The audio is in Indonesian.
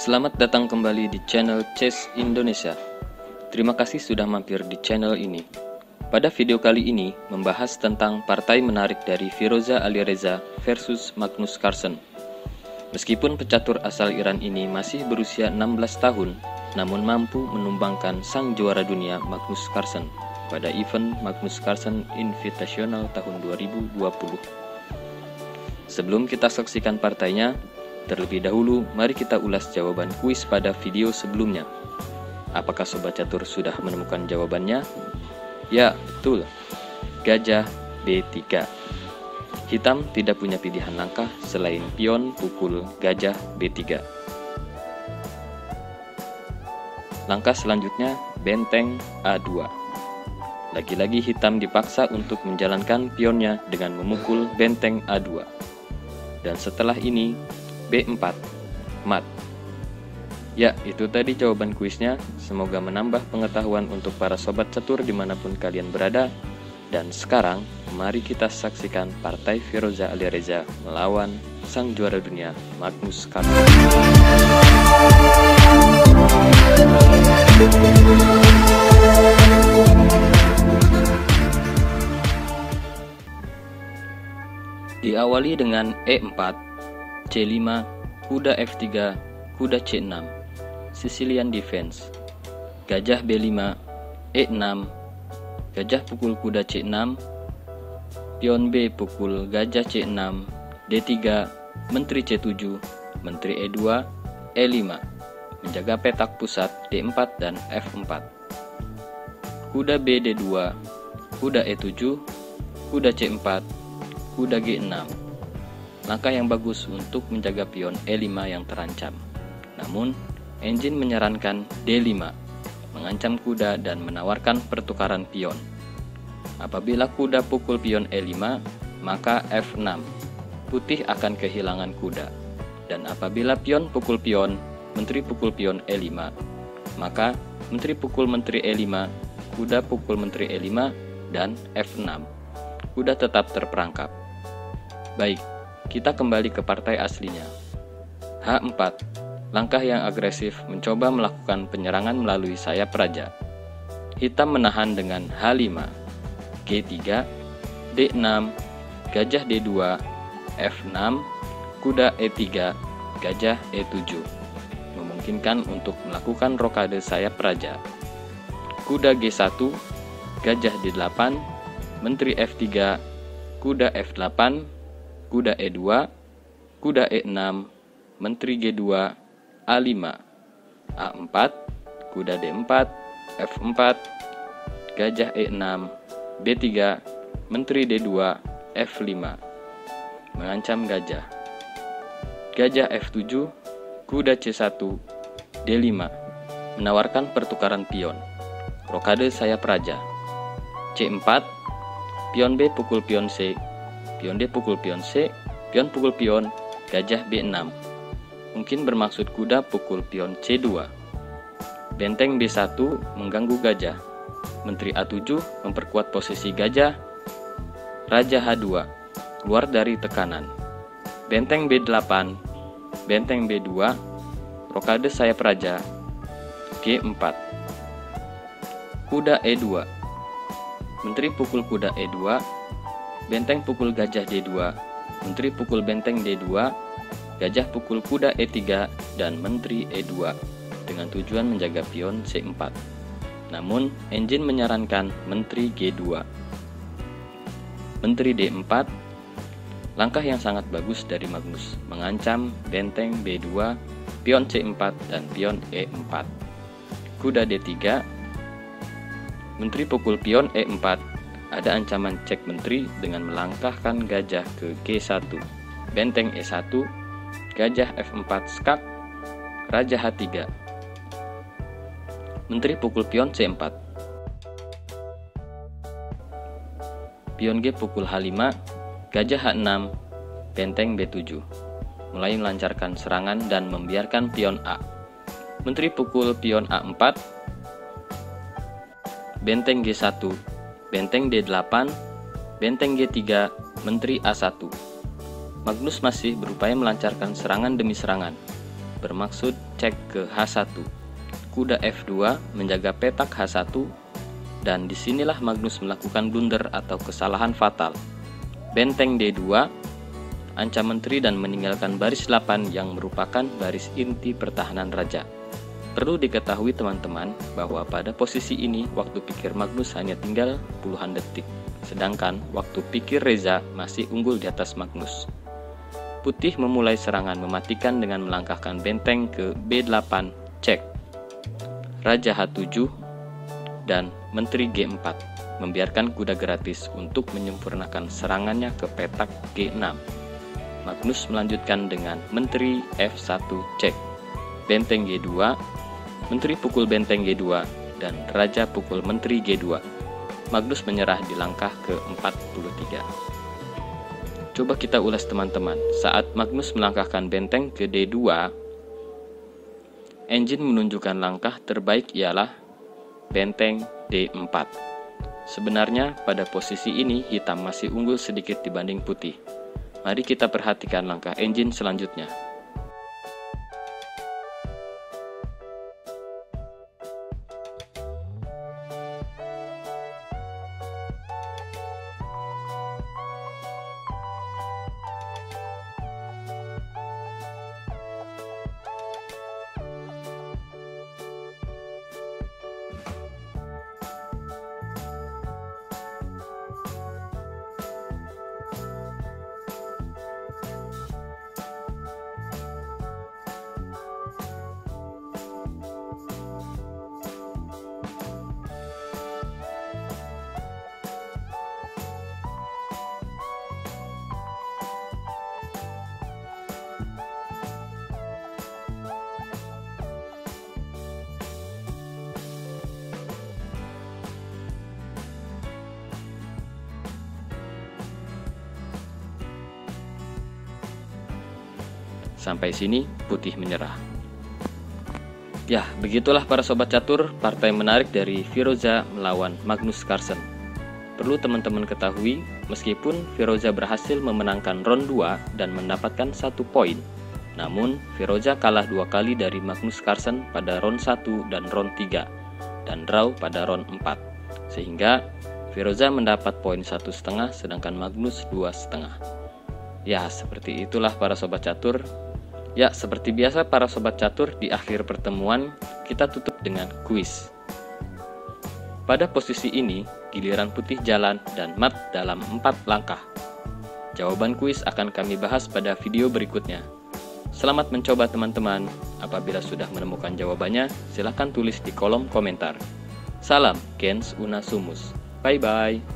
Selamat datang kembali di channel Chess Indonesia. Terima kasih sudah mampir di channel ini. Pada video kali ini membahas tentang partai menarik dari Firoza Alireza versus Magnus Carlsen. Meskipun pecatur asal Iran ini masih berusia 16 tahun, namun mampu menumbangkan sang juara dunia Magnus Carlsen pada event Magnus Carlsen Invitational tahun 2020. Sebelum kita saksikan partainya, terlebih dahulu, mari kita ulas jawaban kuis pada video sebelumnya. Apakah Sobat Catur sudah menemukan jawabannya? Ya, betul. Gajah B3. Hitam tidak punya pilihan langkah selain pion pukul gajah B3. Langkah selanjutnya, benteng A2. Lagi-lagi hitam dipaksa untuk menjalankan pionnya dengan memukul benteng A2. Dan setelah ini, B4, mat. Ya, itu tadi jawaban kuisnya. Semoga menambah pengetahuan untuk para sobat catur dimanapun kalian berada. Dan sekarang, mari kita saksikan partai Firoza Alireza melawan sang juara dunia Magnus Carlsen. Diawali dengan E4, C5, kuda F3, kuda C6, Sicilian defense. Gajah B5, E6, gajah pukul kuda C6, pion B pukul gajah C6, D3, menteri C7, menteri E2, E5, menjaga petak pusat D4 dan F4. Kuda B D2, kuda E7, kuda C4, kuda G6. Langkah yang bagus untuk menjaga pion E5 yang terancam. Namun, engine menyarankan D5, mengancam kuda dan menawarkan pertukaran pion. Apabila kuda pukul pion E5, maka F6. Putih akan kehilangan kuda. Dan apabila pion pukul pion, menteri pukul pion E5, maka menteri pukul menteri E5, kuda pukul menteri E5, dan F6. Kuda tetap terperangkap. Baik, kita kembali ke partai aslinya. H4, langkah yang agresif mencoba melakukan penyerangan melalui sayap raja. Hitam menahan dengan H5, G3, D6, gajah D2, F6, kuda E3, gajah E7. Memungkinkan untuk melakukan rokade sayap raja. Kuda G1, gajah D8, menteri F3, kuda F8, kuda E2, kuda E6, menteri G2, A5, A4, kuda D4, F4, gajah E6, B3, menteri D2, F5, mengancam gajah. Gajah F7, kuda C1, D5, menawarkan pertukaran pion. Rokade sayap raja. C4, pion B pukul pion C, pion D pukul pion C, pion pukul pion, gajah B6. Mungkin bermaksud kuda pukul pion C2. Benteng B1 mengganggu gajah. Menteri A7 memperkuat posisi gajah. Raja H2 keluar dari tekanan. Benteng B8, benteng B2, rokade sayap raja. G4. Kuda E2. Menteri pukul kuda E2, benteng pukul gajah D2, menteri pukul benteng D2, gajah pukul kuda E3, dan menteri E2, dengan tujuan menjaga pion C4. Namun, engine menyarankan menteri G2. Menteri D4, langkah yang sangat bagus dari Magnus, mengancam benteng B2, pion C4, dan pion E4. Kuda D3, menteri pukul pion E4, ada ancaman cek menteri dengan melangkahkan gajah ke G1, benteng E1, gajah F4 skak, raja H3, menteri pukul pion C4, pion G pukul H5, gajah H6, benteng B7, mulai melancarkan serangan dan membiarkan pion A, menteri pukul pion A4, benteng G1, benteng D8, benteng G3, menteri A1. Magnus masih berupaya melancarkan serangan demi serangan. bermaksud cek ke H1. Kuda F2 menjaga petak H1, dan disinilah Magnus melakukan blunder atau kesalahan fatal. Benteng D2 ancam menteri dan meninggalkan baris 8 yang merupakan baris inti pertahanan raja. Perlu diketahui teman-teman bahwa pada posisi ini waktu pikir Magnus hanya tinggal puluhan detik, sedangkan waktu pikir Reza masih unggul di atas Magnus. Putih memulai serangan mematikan dengan melangkahkan benteng ke B8 cek, Raja H7, dan Menteri G4, membiarkan kuda gratis untuk menyempurnakan serangannya ke petak G6. Magnus melanjutkan dengan Menteri F1 cek, benteng G2, Menteri pukul benteng G2, dan Raja pukul Menteri G2. Magnus menyerah di langkah ke-43. Coba kita ulas teman-teman. Saat Magnus melangkahkan benteng ke D2, engine menunjukkan langkah terbaik ialah benteng D4. Sebenarnya pada posisi ini hitam masih unggul sedikit dibanding putih. Mari kita perhatikan langkah engine selanjutnya. Sampai sini putih menyerah. Ya, begitulah para sobat catur, partai menarik dari Firoza melawan Magnus Carlsen. Perlu teman-teman ketahui, meskipun Firoza berhasil memenangkan round 2 dan mendapatkan 1 poin, namun Firoza kalah 2 kali dari Magnus Carlsen pada round 1 dan round 3, dan draw pada round 4. Sehingga Firoza mendapat poin 1,5 sedangkan Magnus 2,5. Ya, seperti itulah para sobat catur. Ya, seperti biasa para sobat catur, di akhir pertemuan kita tutup dengan kuis. Pada posisi ini, giliran putih jalan dan mat dalam 4 langkah. Jawaban kuis akan kami bahas pada video berikutnya. Selamat mencoba teman-teman. Apabila sudah menemukan jawabannya, silahkan tulis di kolom komentar. Salam Gens Una Sumus. Bye-bye.